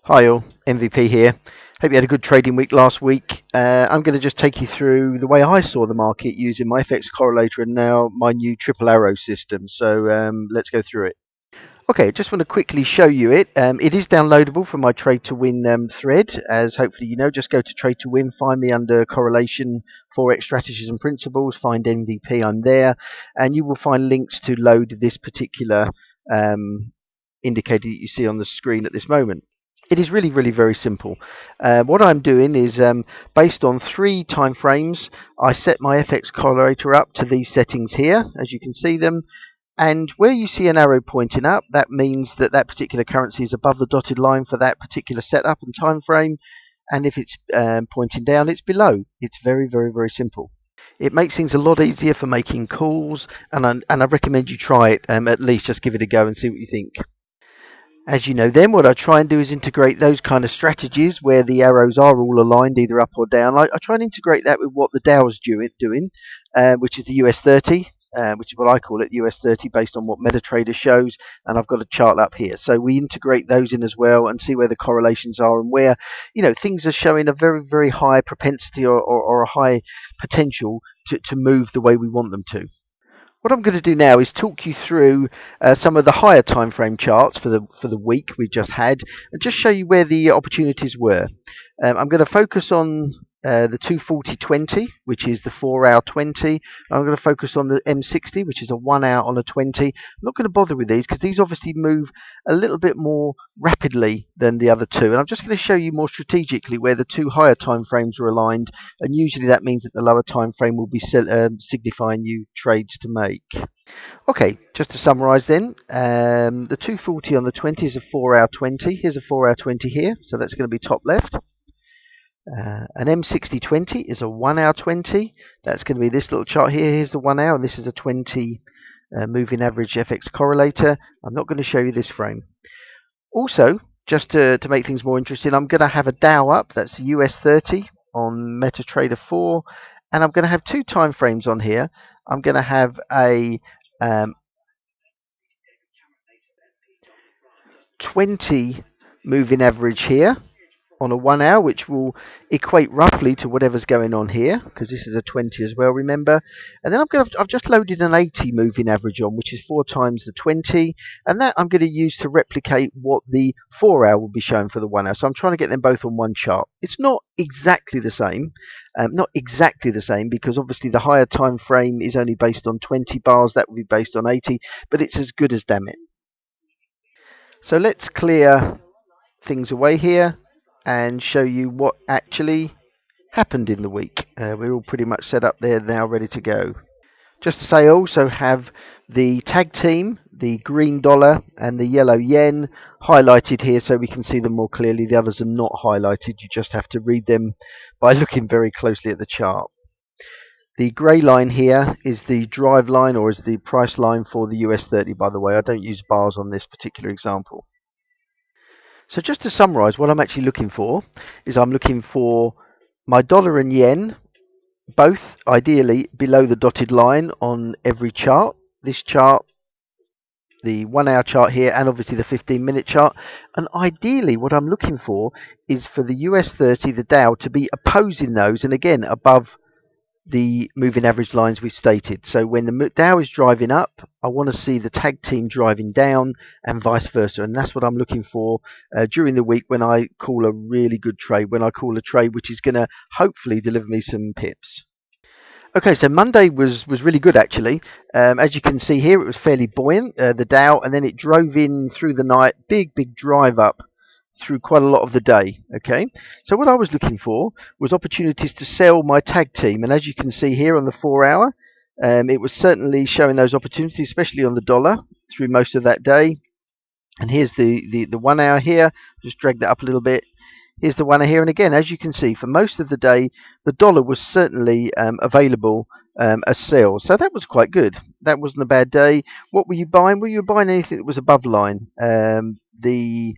Hi all, MVP here. Hope you had a good trading week last week. I'm going to just take you through the way I saw the market using my FXcorrelator and now my new triple arrow system. So let's go through it. Okay, just want to quickly show you it. It is downloadable from my Trade to Win thread, as hopefully you know. Just go to Trade to Win, find me under Correlation, Forex Strategies and Principles, find MVP, I'm there, and you will find links to load this particular indicator that you see on the screen at this moment. It is really very simple. What I'm doing is based on 3 time frames. I set my FXcorrelator up to these settings here, as you can see them. And where you see an arrow pointing up, that means that that particular currency is above the dotted line for that particular setup and time frame. And if it's pointing down, it's below. It's very simple. It makes things a lot easier for making calls, and I recommend you try it. At least just give it a go and see what you think. As you know then, what I try and do is integrate those kind of strategies where the arrows are all aligned, either up or down. I try and integrate that with what the Dow is doing, which is the US 30, which is what I call it, US 30, based on what MetaTrader shows, and I've got a chart up here. So we integrate those in as well and see where the correlations are and where, things are showing a very high propensity or a high potential to move the way we want them to. What I'm going to do now is talk you through some of the higher time frame charts for the week we just had, and just show you where the opportunities were. I'm going to focus on the 240-20, which is the 4-hour 20. I'm going to focus on the M60, which is a 1-hour on a 20. I'm not going to bother with these because these obviously move a little bit more rapidly than the other two, and I'm just going to show you more strategically where the 2 higher time frames are aligned, and usually that means that the lower time frame will be signifying you trades to make. Okay, just to summarise then, the 240 on the 20 is a 4-hour 20. Here's a 4-hour 20 here, so that's going to be top left. An M60-20 is a 1-hour 20. That's going to be this little chart here. Here's the 1 hour, and this is a 20 moving average FXcorrelator. I'm not going to show you this frame. Also, just to make things more interesting, I'm going to have a Dow up. That's the US 30 on MetaTrader 4. And I'm going to have 2 time frames on here. I'm going to have a 20 moving average here on a 1 hour, which will equate roughly to whatever's going on here, because this is a 20 as well, remember. And then I've just loaded an 80 moving average on, which is 4 times the 20, and that I'm going to use to replicate what the 4 hour will be showing for the 1 hour. So I'm trying to get them both on one chart. It's not exactly the same, because obviously the higher time frame is only based on 20 bars. That will be based on 80, but it's as good as damn it. So let's clear things away here and show you what actually happened in the week. We're all pretty much set up there now, ready to go. Just to say, I also have the tag team, the green dollar and the yellow yen highlighted here so we can see them more clearly. The others are not highlighted. You just have to read them by looking very closely at the chart. The grey line here is the drive line, or is the price line for the US 30, by the way. I don't use bars on this particular example. So just to summarize, what I'm actually looking for is I'm looking for my dollar and yen, both ideally below the dotted line on every chart. This chart, the 1 hour chart here, and obviously the 15-minute chart. And ideally what I'm looking for is for the US 30, the Dow, to be opposing those, and again above the moving average lines we stated. So when the Dow is driving up, I want to see the tag team driving down, and vice versa. And that's what I'm looking for during the week when I call a really good trade, when I call a trade which is going to hopefully deliver me some pips. Okay, so Monday was really good actually. As you can see here, it was fairly buoyant, the Dow, and then it drove in through the night, big drive up through quite a lot of the day. Okay, so what I was looking for was opportunities to sell my tag team, and as you can see here on the 4 hour, it was certainly showing those opportunities, especially on the dollar through most of that day. And here's the 1 hour here. Just drag that up a little bit. Here's the 1 hour here, and again, as you can see, for most of the day the dollar was certainly available as sales, so that was quite good. That wasn't a bad day. What were you buying? Well, you were buying anything that was above line. The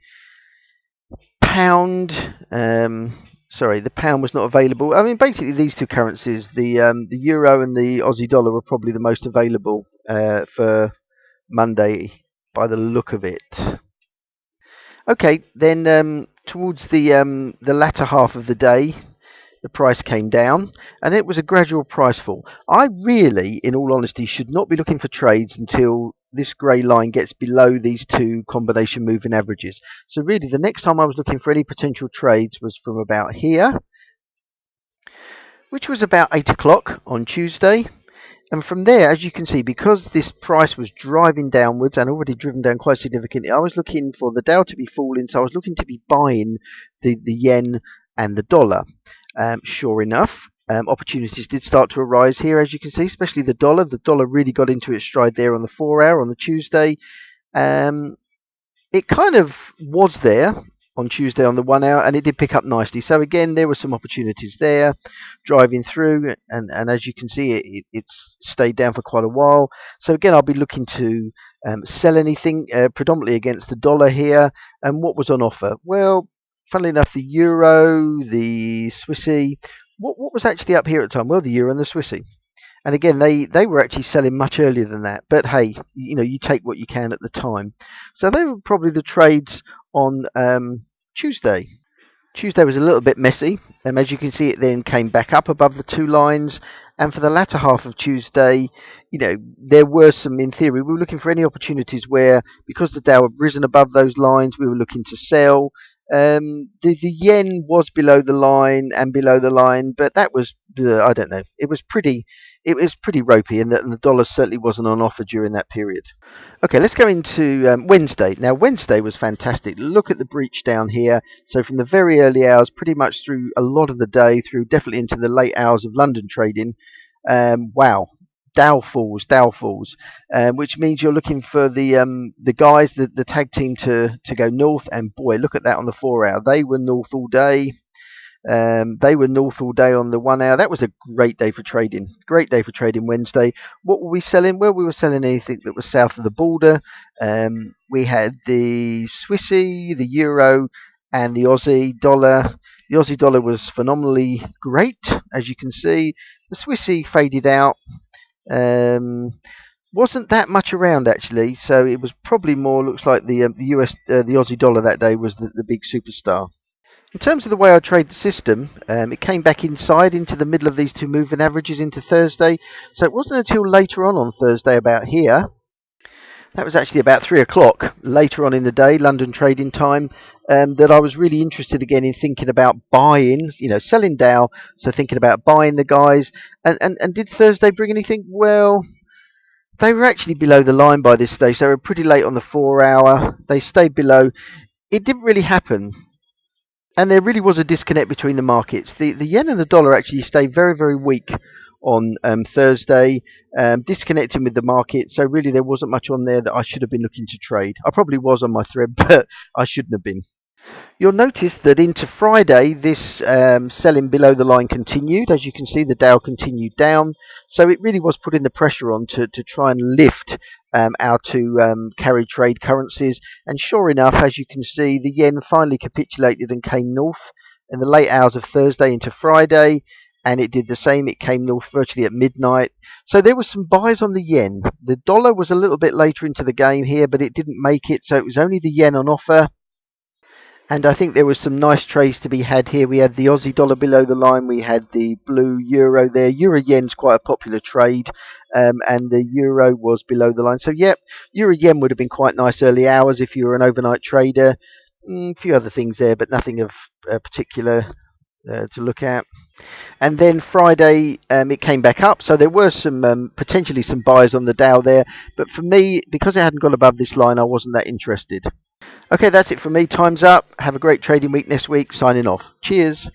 pound, the pound was not available. I mean, basically these 2 currencies, the euro and the Aussie dollar, were probably the most available for Monday by the look of it. Okay, then Towards the latter half of the day, the price came down, and it was a gradual price fall. I really, in all honesty, should not be looking for trades until this grey line gets below these two combination moving averages. So really, the next time I was looking for any potential trades was from about here, which was about 8 o'clock on Tuesday. And from there, as you can see, because this price was driving downwards and already driven down quite significantly, I was looking for the Dow to be falling, so I was looking to be buying the yen and the dollar. Sure enough, opportunities did start to arise here, as you can see, especially the dollar. The dollar really got into its stride there on the 4-hour on the Tuesday. It kind of was there on Tuesday on the 1-hour, and it did pick up nicely. So again, there were some opportunities there driving through, and as you can see, it's stayed down for quite a while. So again, I'll be looking to sell anything predominantly against the dollar here. And what was on offer? Well, funnily enough, the euro, the Swissy. What was actually up here at the time? Well, the euro and the Swissy. And again, they were actually selling much earlier than that. But hey, you take what you can at the time. So they were probably the trades on Tuesday. Tuesday was a little bit messy. As you can see, it then came back up above the two lines. And for the latter half of Tuesday, there were some, in theory, we were looking for any opportunities where, because the Dow had risen above those lines, we were looking to sell. The yen was below the line and below the line, but that was, I don't know, it was pretty ropey, and the dollar certainly wasn't on offer during that period. Okay, let's go into Wednesday. Now, Wednesday was fantastic. Look at the breach down here. So from the very early hours, pretty much through a lot of the day, through definitely into the late hours of London trading. Wow. Dow falls, which means you're looking for the guys, the tag team to go north. And boy, look at that on the 4-hour. They were north all day. They were north all day on the 1-hour. That was a great day for trading. Great day for trading Wednesday. What were we selling? Well, we were selling anything that was south of the border. We had the Swissy, the euro, and the Aussie dollar. The Aussie dollar was phenomenally great, as you can see. The Swissy faded out. Wasn't that much around actually, so it was probably more, looks like the Aussie dollar that day was the big superstar. In terms of the way I trade the system, it came back inside into the middle of these two moving averages into Thursday. So it wasn't until later on Thursday, about here, that was actually about 3 o'clock later on in the day, London trading time, that I was really interested again in thinking about buying, selling Dow, so thinking about buying the guys. And did Thursday bring anything? Well, they were actually below the line by this stage. They were pretty late on the 4-hour. They stayed below. It didn't really happen. And there really was a disconnect between the markets. The yen and the dollar actually stayed very, very weak on Thursday, disconnecting with the market. So really there wasn't much on there that I should have been looking to trade. I probably was on my thread, but I shouldn't have been. You'll notice that into Friday, this selling below the line continued. As you can see, the Dow continued down. So it really was putting the pressure on to try and lift our two carry trade currencies. And sure enough, as you can see, the yen finally capitulated and came north in the late hours of Thursday into Friday. And it did the same. It came north virtually at midnight. So there were some buys on the yen. The dollar was a little bit later into the game here, but it didn't make it. So it was only the yen on offer. And I think there was some nice trades to be had here. We had the Aussie dollar below the line. We had the blue euro there. Euro yen's quite a popular trade. And the euro was below the line. So, yep, euro yen would have been quite nice early hours if you were an overnight trader. A few other things there, but nothing of particular to look at. And then Friday, it came back up. So there were some potentially some buys on the Dow there. But for me, because it hadn't gone above this line, I wasn't that interested. Okay, that's it from me. Time's up. Have a great trading week next week. Signing off. Cheers.